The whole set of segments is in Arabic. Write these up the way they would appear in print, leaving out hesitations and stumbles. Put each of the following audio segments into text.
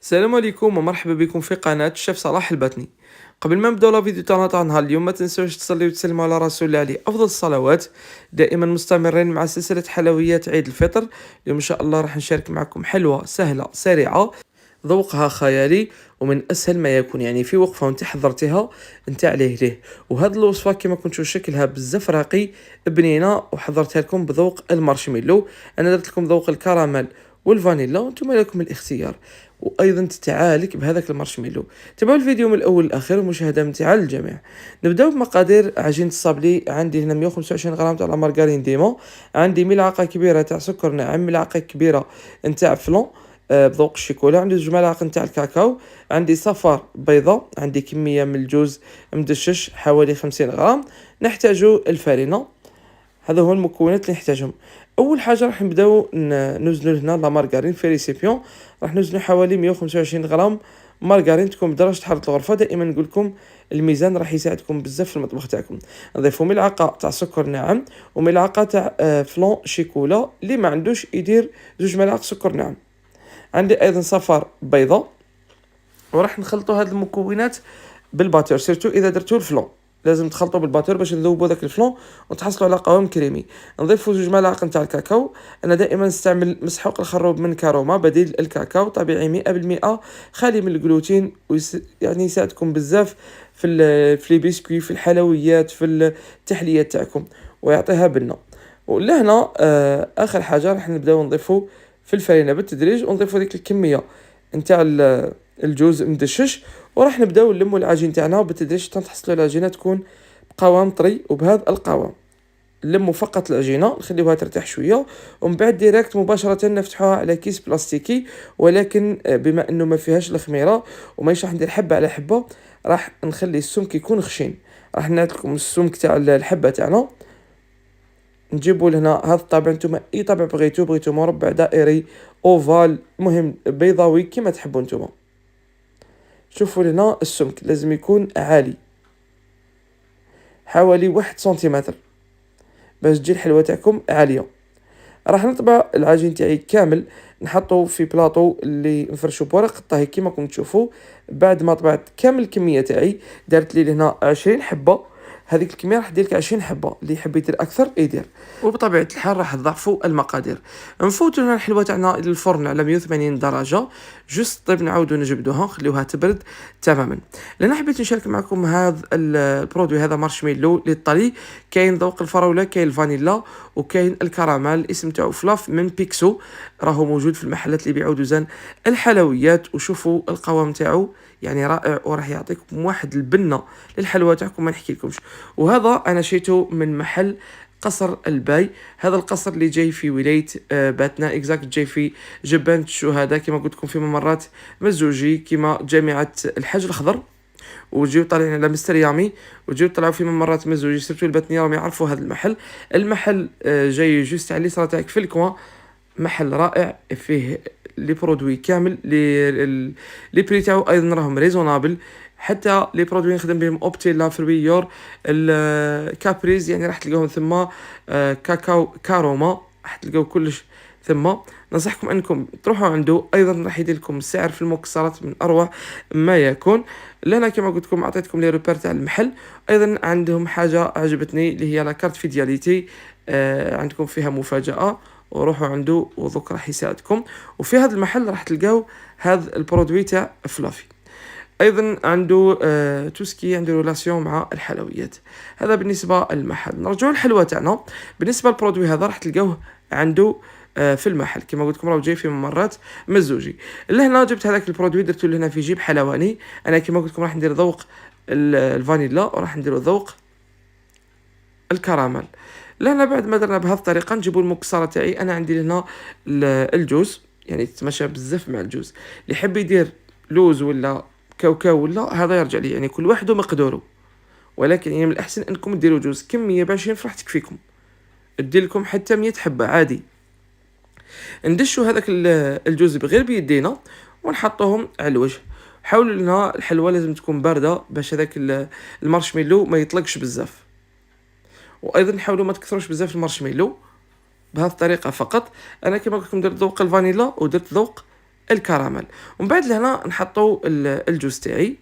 السلام عليكم ومرحبا بكم في قناة الشيف صلاح الباتني. قبل ما نبداو لا فيديو تاعنا تاع نهار اليوم، ما تنساوش تصليو وتسلموا على رسول الله عليه افضل الصلوات. دائما مستمرين مع سلسلة حلويات عيد الفطر. اليوم ان شاء الله راح نشارك معكم حلوة سهلة سريعة، ذوقها خيالي ومن اسهل ما يكون، يعني في وقفة وانت حضرتيها انت عليه ليه. وهذه الوصفة كما كنتو شكلها بزاف راقي بنينة، وحضرتها لكم بذوق المارشميلو. انا درت لكم ذوق الكراميل والفانيلا، وانتم لكم الاختيار. وايضا تتعالك بهذاك المارشميلو. تابعوا الفيديو من الاول للاخير ومشاهده ممتعه للجميع. نبداو بمقادير عجينه الصابلي. عندي هنا 125 غرام تاع مارغرين ديما، عندي ملعقه كبيره تاع سكر ناعم، ملعقه كبيره نتاع فلون بذوق الشيكولا، عندي 2 ملاعق نتاع الكاكاو، عندي صفار بيضة، عندي كميه من الجوز مدشش حوالي 50 غرام. نحتاج الفارينه. هذا هو المكونات اللي نحتاجهم. اول حاجه راح نبداو نوزنوا هنا لا مارغرين في ريسيبيون. راح نوزنوا حوالي 125 غرام مارغرين، تكون بدرجه حراره الغرفه. دائما نقول لكم الميزان راح يساعدكم بزاف في المطبخ تاعكم. نضيفوا ملعقه تاع سكر ناعم وملعقه تاع فلون شيكولا. اللي ما عندوش يدير 2 ملاعق سكر ناعم. عندي ايضا صفار بيضاء. وراح نخلطوا هذه المكونات بالباتور، سيرتو اذا درتو الفلون لازم تخلطوا بالباتور باش نذوبوا داك الفلون وتحصلوا على قوام كريمي. نضيفوا 2 ملاعق نتاع الكاكاو. انا دائما نستعمل مسحوق الخروب من كاروما بديل الكاكاو، طبيعي 100%، خالي من الجلوتين، يعني يساعدكم بزاف في لي بيسكوي، في الحلويات، في التحليات تاعكم، ويعطيها بنه. ولهنا اخر حاجه راح نبداو نضيفوا في الفرينه بالتدريج، ونضيفوا ديك الكميه نتاع الجوز مدشش. وراح نبداو نلموا العجين تاعنا بالتدريج حتى تحصلوا على العجينه تكون بقوام طري، وبهذا القوام نلموا فقط العجينه، نخليوها ترتاح شويه، ومن بعد ديريكت مباشره نفتحوها على كيس بلاستيكي. ولكن بما انه ما فيهاش الخميره وماش راح ندير حبه على حبه، راح نخلي السمك يكون خشين. راح نعطيكم السمك تاع الحبه تاعنا. نجيبوا لهنا هذا الطابع، نتوما اي طابع بغيتو مربع دائري اوفال، مهم بيضاوي كما تحبوا نتوما. شوفوا لهنا السمك لازم يكون عالي حوالي 1 سنتيمتر باش تجي الحلوى تاعكم عاليه. راح نطبع العجين تاعي كامل، نحطه في بلاطو اللي نفرشو بورق الطهي كيما راكم تشوفوا. بعد ما طبعت كامل الكميه تاعي، دارت لي لهنا 20 حبه. هذيك الكميه راح دير لك 20 حبه، اللي يحب يدير اكثر يدير. وبطبيعه الحال راح تضعفوا المقادير. نفوتوا لنا الحلوه تاعنا للفرن على 180 درجه. جست طيب نعاودوا نجبدوها نخليوها تبرد تماما. لأن حبيت نشارك معكم هذا البرودوي، هذا مارشميلو للطلي. كاين ذوق الفراوله، كاين الفانيلا، وكاين الكراميل. الاسم تاعو فلاف من بيكسو، راهو موجود في المحلات اللي يبيعوا دوزان الحلويات. وشوفوا القوام تاعو يعني رائع، وراح يعطيكم واحد البنه للحلوى تاعكم ما نحكي لكمش. وهذا انا شيته من محل قصر الباي. هذا القصر اللي جاي في ولايه باتنا اكزاكت، جاي في جبانة الشهداء كما قلت لكم في ممرات مزوجي، كما جامعه الحاج الخضر. وجيو طالعين على مستر يامي، وجيو طلعوا في ممرات مزوجي. سيرتو الباتنيه راهم يعرفوا هذا المحل. المحل جاي جوست على اليسار تاعك في الكوان. محل رائع فيه لي برودوي كامل، لي بري تاعو ايضا راهم ريزونابل. حتى لي برودوي نخدم بهم اوبتيلا، فربيور، الكابريز، يعني راح تلقاهم ثم كاكاو كاروما، راح تلقاو كلش ثم. ننصحكم انكم تروحوا عنده. ايضا راح يدير لكم السعر في المكسرات من اروع ما يكون. لهنا كما قلت لكم اعطيتكم لي روبير تاع المحل. ايضا عندهم حاجه عجبتني اللي هي لا كارت فيدياليتي، عندكم فيها مفاجاه. وروحوا عنده وذوك راح يساعدكم. وفي هذا المحل راح تلقاو هذا البرودوي تاع فلافي. ايضا عنده توسكي، عنده ريلاسيون مع الحلويات. هذا بالنسبه للمحل. نرجعوا للحلوى تاعنا. بالنسبه للبرودوي هذا راح تلقاوه عنده في المحل كما قلت لكم، راه جاي في ممرات مزوجي. لهنا جبت هذاك البرودوي درتو لهنا في جيب حلواني. انا كما قلت لكم راح ندير ذوق الفانيلا، وراح ندير ذوق الكراميل. لهنا بعد ما درنا بهذه الطريقه نجيبوا المكسره تاعي. انا عندي هنا الجوز، يعني تتمشى بزاف مع الجوز. اللي يحب يدير لوز ولا كاوكاو ولا هذا يرجع لي، يعني كل واحد ومقدوره. ولكن يعني من الاحسن انكم ديروا جوز كميه باش ينفع تكفيكم، ادير لكم حتى 100 حبه عادي. ندشوا هذاك الجوز بغير بيدينا ونحطوهم على الوجه. حاولوا لنا الحلوى لازم تكون بارده باش هذاك المارشميلو ما يطلقش بزاف. وايضا حاولوا ما تكثروش بزاف المارشميلو بهذه الطريقه فقط. انا كما قلت لكم درت ذوق الفانيلا ودرت ذوق الكراميل. ومن بعد لهنا نحطوا الجوز تاعي،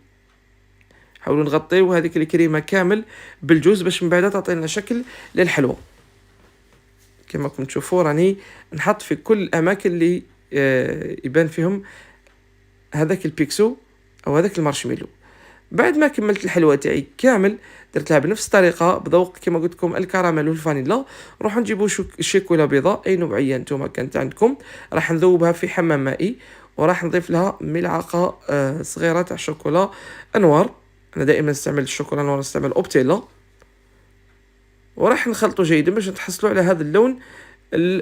نحاولوا نغطيو هذيك الكريمه كامل بالجوز باش من بعد تعطينا شكل للحلوى. كما راكم تشوفوا راني نحط في كل الاماكن اللي يبان فيهم هذاك البيكسو او هذاك المارشميلو. بعد ما كملت الحلوى تاعي كامل درتها بنفس الطريقه بذوق كما قلت لكم الكراميل والفانيلا. نروحوا نجيبوا شيكولا بيضاء اي نوعيه نتوما كانت عندكم، راح نذوبها في حمام مائي وراح نضيف لها ملعقه صغيره تاع شوكولا انوار. انا دائما نستعمل الشوكولا انوار، نستعمل اوبتيلا، وراح نخلطه جيدا باش نتحصلوا على هذا اللون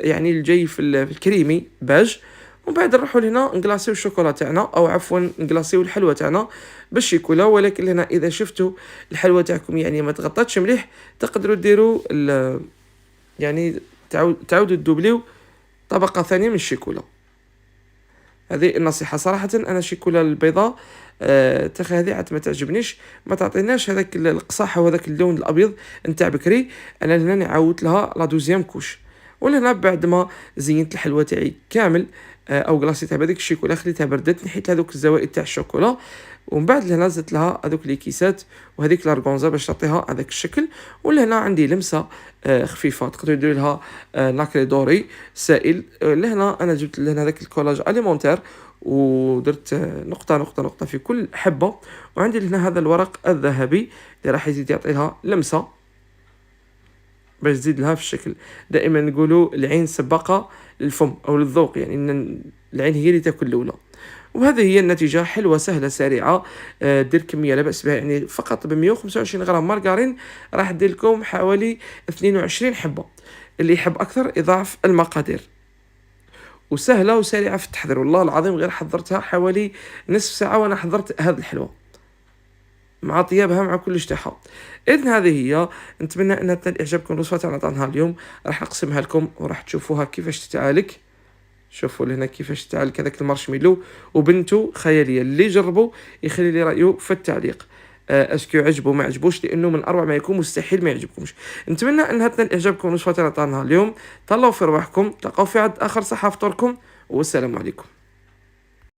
يعني الجاي في الكريمي باج. ومن بعد نروحوا لهنا نقلاصيو الشوكولا تاعنا او عفوا نقلاصيو الحلوى تاعنا بالشيكولا. ولكن هنا اذا شفتوا الحلوى تاعكم يعني ما تغطاتش مليح تقدروا ديروا يعني تعاودوا تدوبليو طبقه ثانيه من الشيكولا. هذه النصيحه صراحه. انا الشيكولا البيضاء تاخي هذه عاد ما تعجبنيش، ما تعطيناش هذاك القصاحه وهذاك اللون الابيض نتاع بكري. انا هنا عاودت لها لا دوزيام كوش. ولهنا بعد ما زينت الحلوى تاعي كامل او غلاصيتها بهذيك الشيكولا خليتها بردت، نحيت هذوك الزوائد تاع الشوكولا. ومن بعد لهنا زدت لها هذوك لي كيسات وهذيك لارغونزا باش تعطيها هذاك الشكل. ولهنا عندي لمسه خفيفه تقدروا ديروا لها ناكري دوري سائل. لهنا انا جبت لهنا هذاك الكولاج اليمونتير ودرت نقطه نقطه نقطه في كل حبه. وعندي لهنا هذا الورق الذهبي اللي راح يزيد يعطي لها لمسه باش تزيد لها في الشكل. دائما نقولوا العين سباقه للفم او للذوق، يعني ان العين هي اللي تاكل الاولى. وهذه هي النتيجه، حلوه سهله سريعه. دير كميه لا باس بها، يعني فقط ب 125 غرام مارغرين راح دير لكم حوالي 22 حبه. اللي يحب اكثر يضاعف المقادير. وسهله وسريعه في التحضير، والله العظيم غير حضرتها حوالي نصف ساعه وانا حضرت هذه الحلوى مع طيابها مع كل تاعها. اذن هذه هي. نتمنى ان تنال اعجابكم الوصفه تاعنا طعنها اليوم، راح نقسمها لكم وراح تشوفوها كيفاش تتعالك. شوفوا لهنا كيفاش تعالك هذاك المارشميلو وبنته خياليه. اللي جربوا يخلي لي رايه في التعليق اسكو عجبو ما عجبوش، لانه من اروع ما يكون مستحيل ما يعجبكمش. نتمنى انها تنال اعجابكم الوصفه تاعنا طعنها اليوم. تهلاو في رواحكم، تلقاو في عد اخر صحه فطوركم والسلام عليكم.